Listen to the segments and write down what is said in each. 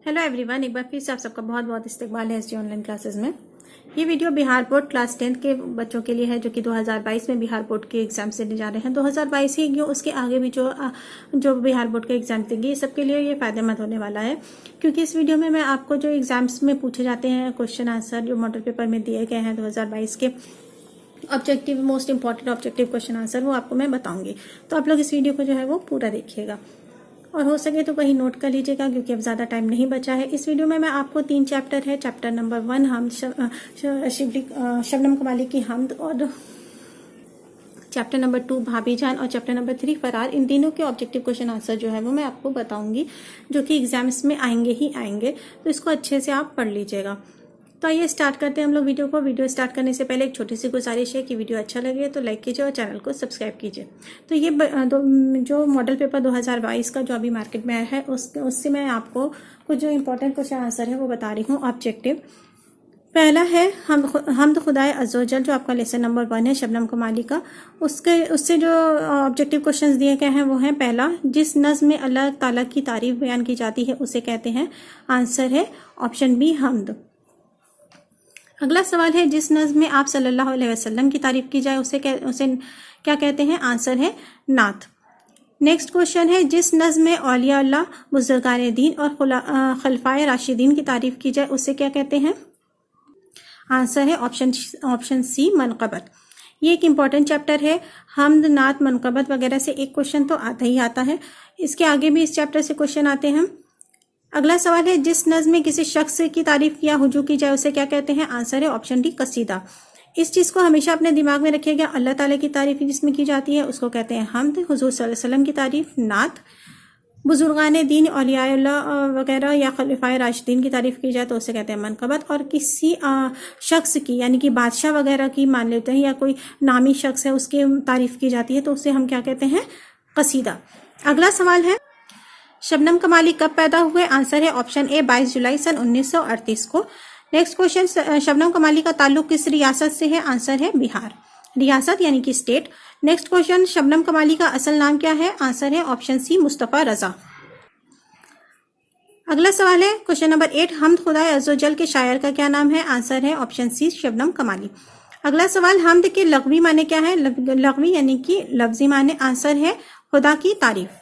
Hello everyone, एक बार फिर से आप सबका बहुत बहुत इस्तकबाल है एसजी ऑनलाइन क्लासेस में। ये वीडियो बिहार बोर्ड क्लास 10 के बच्चों के लिए है जो कि 2022 में बिहार बोर्ड के एग्जाम देने जा रहे हैं। 2022 ही क्यों, उसके आगे भी जो बिहार बोर्ड के एग्जाम देंगे, ये सबके लिए ये फायदेमंद होने वाला है। क्योंकि इस वीडियो में मैं आपको जो एग्जाम्स में पूछे जाते हैं क्वेश्चन आंसर जो मॉडल पेपर में दिए गए हैं 2022 के objective, most important objective question answer, वो आपको मैं बताऊंगी। तो आप लोग इस वीडियो को जो है वो पूरा देखिएगा और हो सके तो कहीं नोट कर लीजिएगा क्योंकि अब ज़्यादा टाइम नहीं बचा है। इस वीडियो में मैं आपको 3 चैप्टर है, चैप्टर नंबर 1 हमद, शबनम कमाली की हमद, और चैप्टर नंबर 2 भाभी जान, और चैप्टर नंबर 3 फरार। इन तीनों के ऑब्जेक्टिव क्वेश्चन आंसर जो है वो मैं आपको बताऊंगी जो कि एग्जाम्स में आएंगे ही आएंगे, तो इसको अच्छे से आप पढ़ लीजिएगा। तो आइए स्टार्ट करते हैं हम लोग वीडियो को। वीडियो स्टार्ट करने से पहले एक छोटी सी गुजारिश है कि वीडियो अच्छा लगे तो लाइक कीजिए और चैनल को सब्सक्राइब कीजिए। तो ये जो मॉडल पेपर 2022 का जो अभी मार्केट में आया है उससे मैं आपको कुछ जो इंपॉर्टेंट क्वेश्चन आंसर है वो बता रही हूँ। ऑब्जेक्टिव पहला है हमद खुदाए अज़्ज़वजल, जो आपका लेसन नंबर 1 है शबनम कमाली का। उससे जो ऑब्जेक्टिव क्वेश्चंस दिए गए हैं वो हैं, पहला, जिस नज़्म में अल्लाह ताला की तारीफ बयान की जाती है उसे कहते हैं। आंसर है ऑप्शन बी हमद। अगला सवाल है, जिस नज़्म में आप सल्लल्लाहु अलैहि वसल्लम की तारीफ की जाए उसे क्या कहते हैं। आंसर है नात। नेक्स्ट क्वेश्चन है, जिस नज़्म में औलिया अल्लाह, बुजुर्गान दीन और खलफाए राशिदीन की तारीफ की जाए उसे क्या कहते हैं। आंसर है ऑप्शन सी मनक़बत। ये एक इम्पॉर्टेंट चैप्टर है। हमद, नात, मनक़बत वगैरह से एक क्वेश्चन तो आता ही आता है। इसके आगे भी इस चैप्टर से क्वेश्चन आते हैं। अगला सवाल है, जिस नज़्म में किसी शख्स की तारीफ या हुजू की जाए उसे क्या कहते हैं। आंसर है ऑप्शन डी कसीदा। इस चीज़ को हमेशा अपने दिमाग में रखिएगा। अल्लाह ताला की तारीफ जिसमें की जाती है उसको कहते हैं हमद, हुजूर सल्लल्लाहु अलैहि वसल्लम की तारीफ नात, बुजुर्गान दीन औलियाउल्लाह वगैरह या खलीफाए राशिदीन की तारीफ की जाए तो उसे कहते हैं मनक़बत, और किसी शख्स की यानी कि बादशाह वगैरह की मान लेते हैं या कोई नामी शख्स है उसकी तारीफ की जाती है तो उसे हम क्या कहते हैं, कसीदा। अगला सवाल है, शबनम कमाली कब पैदा हुए। आंसर है ऑप्शन ए 22 जुलाई सन 1938 को। नेक्स्ट क्वेश्चन, शबनम कमाली का ताल्लुक किस रियासत से है। आंसर है बिहार, रियासत यानी कि स्टेट। नेक्स्ट क्वेश्चन, शबनम कमाली का असल नाम क्या है। आंसर है ऑप्शन सी मुस्तफ़ा रजा। अगला सवाल है क्वेश्चन नंबर 8, हमद खुदाए अज़्ज़वजल के शायर का क्या नाम है। आंसर है ऑप्शन सी शबनम कमाली। अगला सवाल, हमद के लग़वी माने क्या है। लग़वी यानी कि लफ्जी माने। आंसर है खुदा की तारीफ।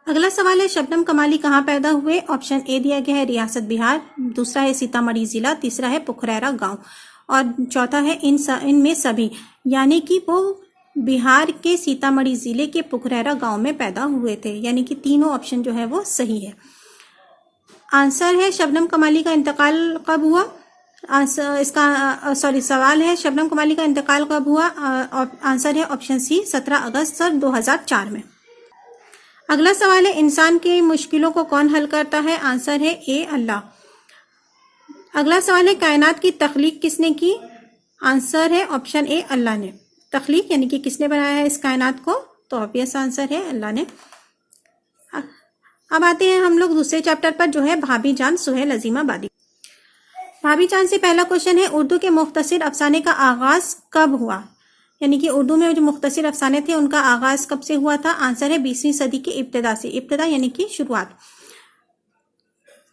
अगला सवाल है, शबनम कमाली कहाँ पैदा हुए। ऑप्शन ए दिया गया है रियासत बिहार, दूसरा है सीतामढ़ी जिला, तीसरा है पुखरैरा गांव, और चौथा है इनमें सभी, यानी कि वो बिहार के सीतामढ़ी जिले के पुखरैरा गांव में पैदा हुए थे। यानी कि तीनों ऑप्शन जो है वो सही है। आंसर है शबनम कमाली का इंतकाल कब हुआ। सवाल है शबनम कमाली का इंतकाल कब हुआ। आंसर है ऑप्शन सी 17 अगस्त सन 2004 में। अगला सवाल है, इंसान की मुश्किलों को कौन हल करता है। आंसर है ए अल्लाह। अगला सवाल है, कायनात की तख्लीक किसने की। आंसर है ऑप्शन ए अल्लाह ने। तख्लीक यानी कि किसने बनाया है इस कायनात को, तो ऑब्वियस आंसर है अल्लाह ने। अब आते हैं हम लोग दूसरे चैप्टर पर जो है भाभी जान सुहेल अजीमाबादी। भाभी जान से पहला क्वेश्चन है, उर्दू के मुख्तसर अफसाने का आगाज कब हुआ। यानी कि उर्दू में जो मुख्तसर अफसाने थे उनका आगाज कब से हुआ था। आंसर है 20वीं सदी की इब्तिदा से। इब्तिदा यानी कि शुरुआत।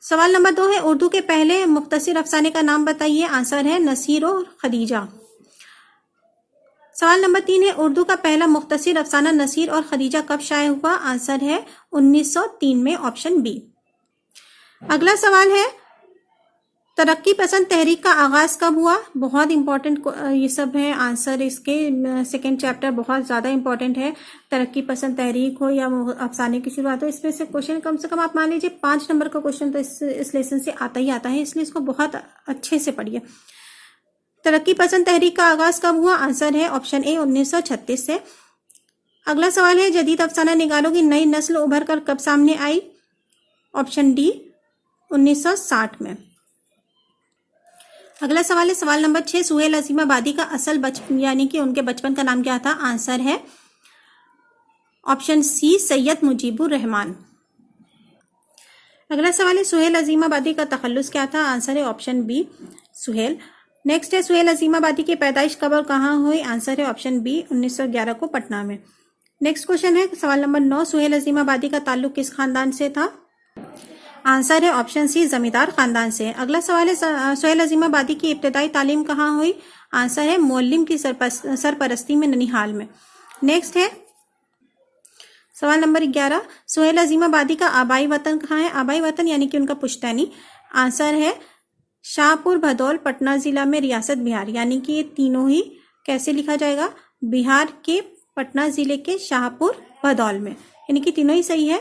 सवाल नंबर 2 है, उर्दू के पहले मुख्तसर अफसाने का नाम बताइए। आंसर है नसीर और खदीजा। सवाल नंबर 3 है, उर्दू का पहला मुख्तसर अफसाना नसीर और खदीजा कब शाये हुआ। आंसर है 1903 में, ऑप्शन बी। अगला सवाल है, तरक्की पसंद तहरीक का आगाज कब हुआ। बहुत इंपॉर्टेंट ये सब है आंसर। इसके सेकेंड चैप्टर बहुत ज़्यादा इंपॉर्टेंट है। तरक्की पसंद तहरीक हो या अफसाने की शुरुआत हो, इसमें से क्वेश्चन कम से कम आप मान लीजिए 5 नंबर का क्वेश्चन तो इस लेसन से आता ही आता है, इसलिए इसको बहुत अच्छे से पढ़िए। तरक्की पसंद तहरीक का आगाज कब हुआ। आंसर है ऑप्शन ए 1936 से। अगला सवाल है, जदीद अफसाना निगारों की नई नस्ल उभर कर कब सामने आई। ऑप्शन डी 1960 में। अगला सवाल है, सवाल नंबर 6, सुहेल अजीमाबादी का असल बचपन यानी कि उनके बचपन का नाम क्या था। आंसर है ऑप्शन सी सैयद मुजीबुर रहमान। अगला सवाल है, सुहेल अजीमाबादी का तखल्लुस क्या था। आंसर है ऑप्शन बी सुहेल। नेक्स्ट है, सुहेल अजीमाबादी की पैदाइश कब और कहाँ हुई। आंसर है ऑप्शन बी 1911 को पटना में। नेक्स्ट क्वेश्चन है सवाल नंबर 9, सुहेल अजीमाबादी का ताल्लुक किस खानदान से था। आंसर है ऑप्शन सी जमींदार खानदान से। अगला सवाल है सुहेल अजीम आबादी की इब्तदाई तालीम कहाँ हुई? आंसर है मोअल्लिम की सरपरस्ती में ननिहाल में। नेक्स्ट है सवाल नंबर 11, सुहेल अजीम आबादी का आबाई वतन कहाँ है? आबाई वतन यानी कि उनका पुश्तैनी। आंसर है शाहपुर भदौल, पटना जिला में, रियासत बिहार। यानी कि ये तीनों ही कैसे लिखा जाएगा? बिहार के पटना जिले के शाहपुर भदौल में, यानी कि तीनों ही सही है।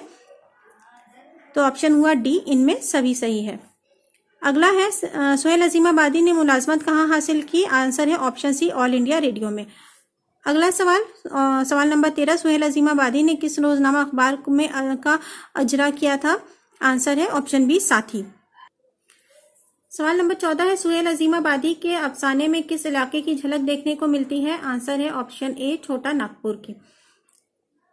तो ऑप्शन हुआ डी, इनमें सभी सही है। अगला है सुहेल अजीम आबादी ने मुलाजमत कहाँ हासिल की? आंसर है option C, all India radio में। अगला सवाल नंबर 13, सुहेल अजीम आबादी ने किस रोजनामा अखबार में का अजरा किया था? आंसर है ऑप्शन बी, साथी। सवाल नंबर 14 है सुहेल अजीम आबादी के अफसाने में किस इलाके की झलक देखने को मिलती है? आंसर है ऑप्शन ए, छोटा नागपुर की।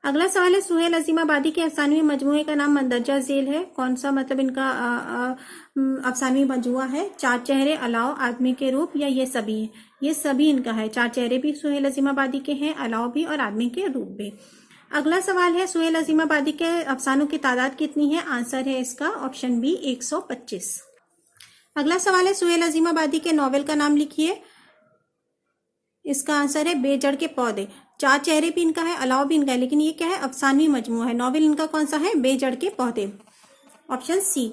अगला सवाल है सुहेल अजीम आबादी के अफसानवी मजमूए का नाम मंदरजा झेल है। कौन सा मतलब इनका अफसानवी मजमुआ है? चार चेहरे, अलाव, आदमी के रूप, या ये सभी है? ये सभी इनका है। चार चेहरे भी सुहेल अजीम आबादी के हैं, अलाव भी और आदमी के रूप भी। अगला सवाल है सुहेल अजीम आबादी के अफसानों की तादाद कितनी है? आंसर है इसका ऑप्शन बी, 125। अगला सवाल है सुहेल अजीम आबादी के नॉवेल का नाम लिखिए। इसका आंसर है बेजड़ के पौधे। चार चेहरे भी इनका है, अलाव भी इनका है, लेकिन ये क्या है? अफसानवी मजमूआ है। नॉवेल इनका कौन सा है? बेजड़ के पौधे, ऑप्शन सी।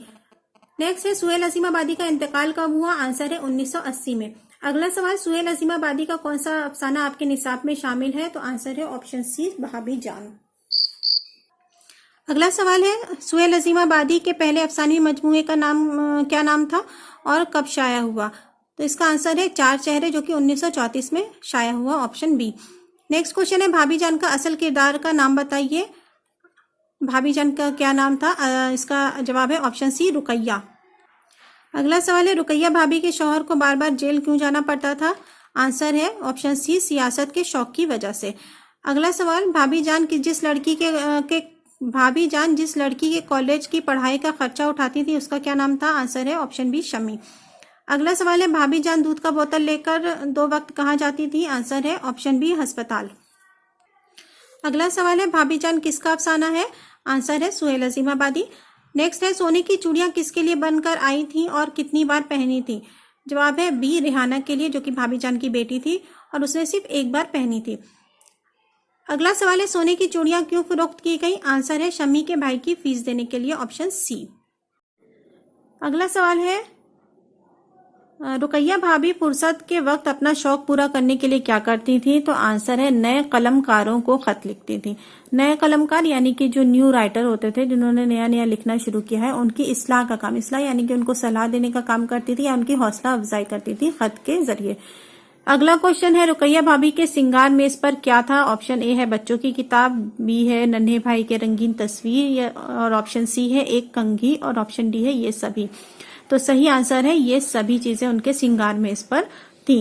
नेक्स्ट है सुहेल अजीम आबादी का इंतकाल कब हुआ? आंसर है 1980 में। अगला सवाल सुहेल अजीम आबादी का कौन सा अफसाना आपके निसाब में शामिल है? तो आंसर है ऑप्शन सी, भाभी जान। अगला सवाल है सुहेल अजीम आबादी के पहले अफसानवी मजमूए का नाम क्या नाम था और कब शाया हुआ? तो इसका आंसर है चार चेहरे, जो कि 1934 में शाया हुआ, ऑप्शन बी। नेक्स्ट क्वेश्चन है भाभी जान का असल किरदार का नाम बताइए। भाभी जान का क्या नाम था? इसका जवाब है ऑप्शन सी, रुकैया। अगला सवाल है रुकैया भाभी के शौहर को बार बार जेल क्यों जाना पड़ता था? आंसर है ऑप्शन सी, सियासत के शौक की वजह से। अगला सवाल भाभी जान जिस लड़की के कॉलेज की पढ़ाई का खर्चा उठाती थी उसका क्या नाम था? आंसर है ऑप्शन बी, शमी। अगला सवाल है भाभी जान दूध का बोतल लेकर 2 वक्त कहाँ जाती थी? आंसर है ऑप्शन बी, अस्पताल। अगला सवाल है भाभी जान किसका अफसाना है? आंसर है सुहेल अजीम आबादी। नेक्स्ट है सोने की चूड़ियां किसके लिए बनकर आई थी और कितनी बार पहनी थी? जवाब है बी, रिहाना के लिए, जो कि भाभी जान की बेटी थी और उसने सिर्फ एक बार पहनी थी। अगला सवाल है सोने की चूड़ियां क्यों फरोख्त की गई? आंसर है शमी के भाई की फीस देने के लिए, ऑप्शन सी। अगला सवाल है रुकैया भाभी फुर्सत के वक्त अपना शौक पूरा करने के लिए क्या करती थी? तो आंसर है नए कलमकारों को खत लिखती थी। नए कलमकार यानी कि जो न्यू राइटर होते थे, जिन्होंने नया नया लिखना शुरू किया है, उनकी इस्लाह का काम, इस्लाह यानी कि उनको सलाह देने का काम करती थी या उनकी हौसला अफजाई करती थी खत के जरिए। अगला क्वेश्चन है रुकैया भाभी के सिंगार मेज पर क्या था? ऑप्शन ए है बच्चों की किताब, बी है नन्हे भाई के रंगीन तस्वीर, और ऑप्शन सी है एक कंघी, और ऑप्शन डी है ये सभी। तो सही आंसर है ये सभी चीजें उनके सिंगार मेज पर थी।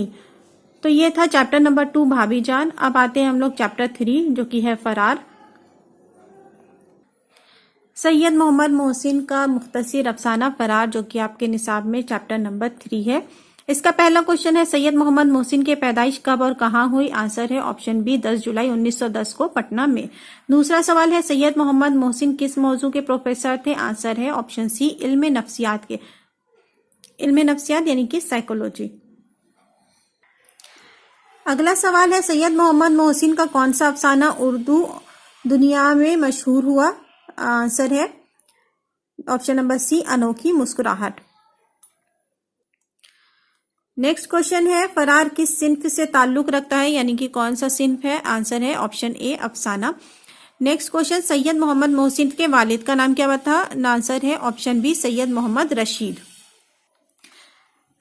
तो ये था चैप्टर नंबर 2 भाभी जान। अब आते हैं हम लोग चैप्टर 3 जो कि है फरार। सैयद मोहम्मद मोहसिन का मुख्तसर अफसाना फरार, जो कि आपके निसाब में चैप्टर नंबर 3 है। इसका पहला क्वेश्चन है सैयद मोहम्मद मोहसिन की पैदाइश कब और कहाँ हुई? आंसर है ऑप्शन बी, 10 जुलाई 1910 को पटना में। दूसरा सवाल है सैयद मोहम्मद मोहसिन किस मौजू के प्रोफेसर थे? आंसर है ऑप्शन सी, इल्म नफ्सियात के। इल्म नफ्सियात यानी कि साइकोलॉजी। अगला सवाल है सैयद मोहम्मद मोहसिन का कौन सा अफसाना उर्दू दुनिया में मशहूर हुआ? आंसर है ऑप्शन नंबर सी, अनोखी मुस्कुराहट। नेक्स्ट क्वेश्चन है फरार किस सिन्फ से ताल्लुक रखता है, यानी कि कौन सा सिन्फ है? आंसर है ऑप्शन ए, अफसाना। नेक्स्ट क्वेश्चन सैयद मोहम्मद मोहसिन के वालिद का नाम क्या था? आंसर है ऑप्शन बी, सैयद मोहम्मद रशीद।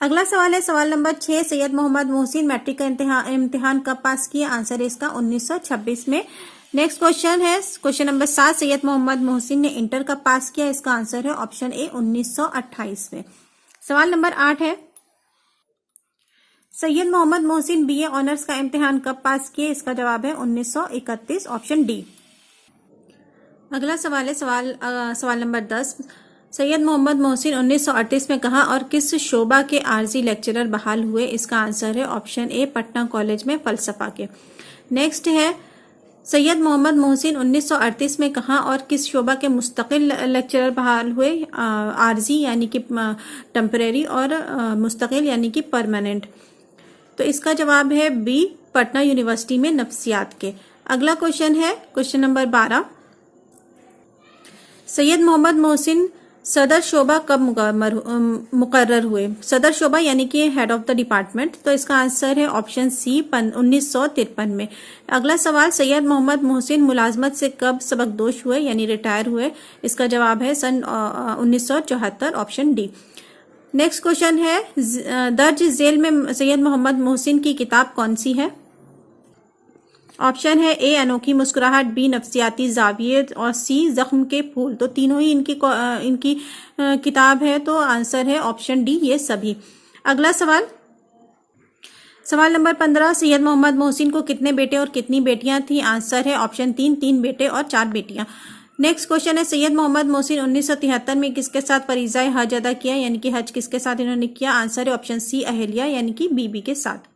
अगला सवाल है सवाल नंबर 6, सैयद मोहम्मद मोहसिन मैट्रिक का इम्तिहान कब पास किया? आंसर है इसका 1926 में। नेक्स्ट क्वेश्चन है क्वेश्चन नंबर 7, सैयद मोहम्मद मोहसिन ने इंटर कब पास किया? इसका आंसर है ऑप्शन ए, 1928 में। सवाल नंबर 8 है सैयद मोहम्मद मोहसिन बीए ऑनर्स का इम्तिहान कब पास किए? इसका जवाब है 1931, ऑप्शन डी। अगला सवाल है सवाल नंबर 10, सैयद मोहम्मद मोहसिन 1938 में कहाँ और किस शोबा के आरजी लेक्चरर बहाल हुए? इसका आंसर है ऑप्शन ए, पटना कॉलेज में फलसफा के। नेक्स्ट है सैयद मोहम्मद मोहसिन 1938 में कहाँ और किस शोबा के मुस्तकिल लेक्चरर बहाल हुए? आरजी यानी कि टेम्परेरी और मुस्तकिल यानी कि परमानेंट। तो इसका जवाब है बी, पटना यूनिवर्सिटी में नफ्सियात के। अगला क्वेश्चन है क्वेश्चन नंबर 12। सैयद मोहम्मद मोहसिन सदर शोबा कब मुकर्रर हुए? सदर शोबा यानी कि हेड ऑफ द डिपार्टमेंट। तो इसका आंसर है ऑप्शन सी, 1953 में। अगला सवाल, सैयद मोहम्मद मोहसिन मुलाजमत से कब सबकदोश हुए यानी रिटायर हुए? इसका जवाब है सन 1974, ऑप्शन डी। नेक्स्ट क्वेश्चन है, दर्ज झेल में सैयद मोहम्मद मोहसिन की किताब कौन सी है? ऑप्शन है ए, अनोखी मुस्कुराहट, बी, नफ्सियाती जाविये और सी, जख्म के फूल। तो तीनों ही इनकी किताब है, तो आंसर है ऑप्शन डी, ये सभी। अगला सवाल, सवाल नंबर 15, सैयद मोहम्मद मोहसिन को कितने बेटे और कितनी बेटियां थी? आंसर है ऑप्शन 3, 3 बेटे और 4 बेटियां। नेक्स्ट क्वेश्चन है, सैयद मोहम्मद मोहसिन 1973 में किसके साथ फरीज़ाए हज अदा किया यानी कि हज किसके साथ इन्होंने किया? आंसर है ऑप्शन सी, अहलिया यानी कि बीबी के साथ।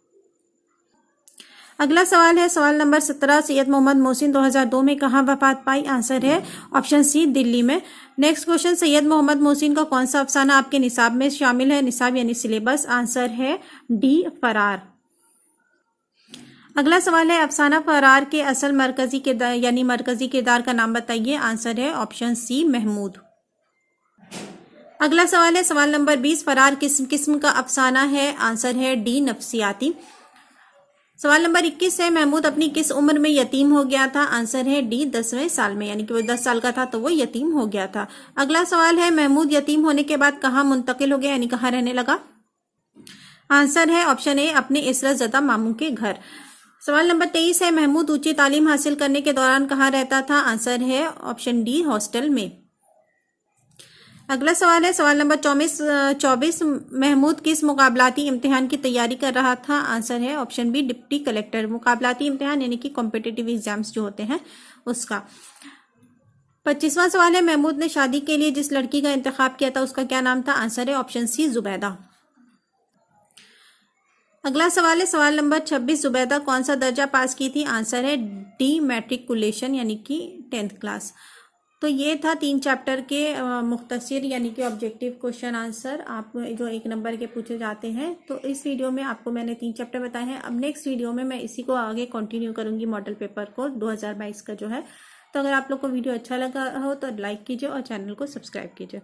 अगला सवाल है सवाल नंबर 17, सैयद मोहम्मद मोहसिन 2002 में कहाँ वफात पाई? आंसर है ऑप्शन सी, दिल्ली में। नेक्स्ट क्वेश्चन, सैयद मोहम्मद मोहसिन का कौन सा अफसाना आपके निसाब में शामिल है? निसाब यानी सिलेबस। आंसर है डी, फरार। अगला सवाल है, अफसाना फरार के असल मरकजी किरदार यानी मरकजी किरदार का नाम बताइए। आंसर है ऑप्शन सी, महमूद। अगला सवाल है सवाल नंबर 20, फरार किस किस्म का अफसाना है? आंसर है डी, नफ्सियाती। सवाल नंबर 21 है, महमूद अपनी किस उम्र में यतीम हो गया था? आंसर है डी, 10वें साल में, यानी कि वो 10 साल का था तो वो यतीम हो गया था। अगला सवाल है, महमूद यतीम होने के बाद कहाँ मुंतकिल हो गया यानी कहाँ रहने लगा? आंसर है ऑप्शन ए, अपने इस्रत ज़दा मामू के घर। सवाल नंबर 23 है, महमूद ऊंची तालीम हासिल करने के दौरान कहाँ रहता था? आंसर है ऑप्शन डी, हॉस्टल में। अगला सवाल है सवाल नंबर 24, महमूद किस मुकाबलाती इम्तिहान की तैयारी कर रहा था? आंसर है ऑप्शन बी, डिप्टी कलेक्टर। मुकाबलाती इम्तिहान यानी कि कॉम्पिटिटिव एग्जाम्स जो होते हैं उसका। 25वां सवाल है, महमूद ने शादी के लिए जिस लड़की का इंतखाब किया था उसका क्या नाम था? आंसर है ऑप्शन सी, जुबैदा। अगला सवाल है सवाल नंबर 26, जुबैदा कौन सा दर्जा पास की थी? आंसर है डी, मैट्रिकुलेशन यानी कि 10th क्लास। तो ये था 3 चैप्टर के मुख्तसर यानी कि ऑब्जेक्टिव क्वेश्चन आंसर आप जो 1 नंबर के पूछे जाते हैं। तो इस वीडियो में आपको मैंने 3 चैप्टर बताए हैं। अब नेक्स्ट वीडियो में मैं इसी को आगे कंटिन्यू करूंगी, मॉडल पेपर को 2022 का जो है। तो अगर आप लोग को वीडियो अच्छा लगा हो तो लाइक कीजिए और चैनल को सब्सक्राइब कीजिए।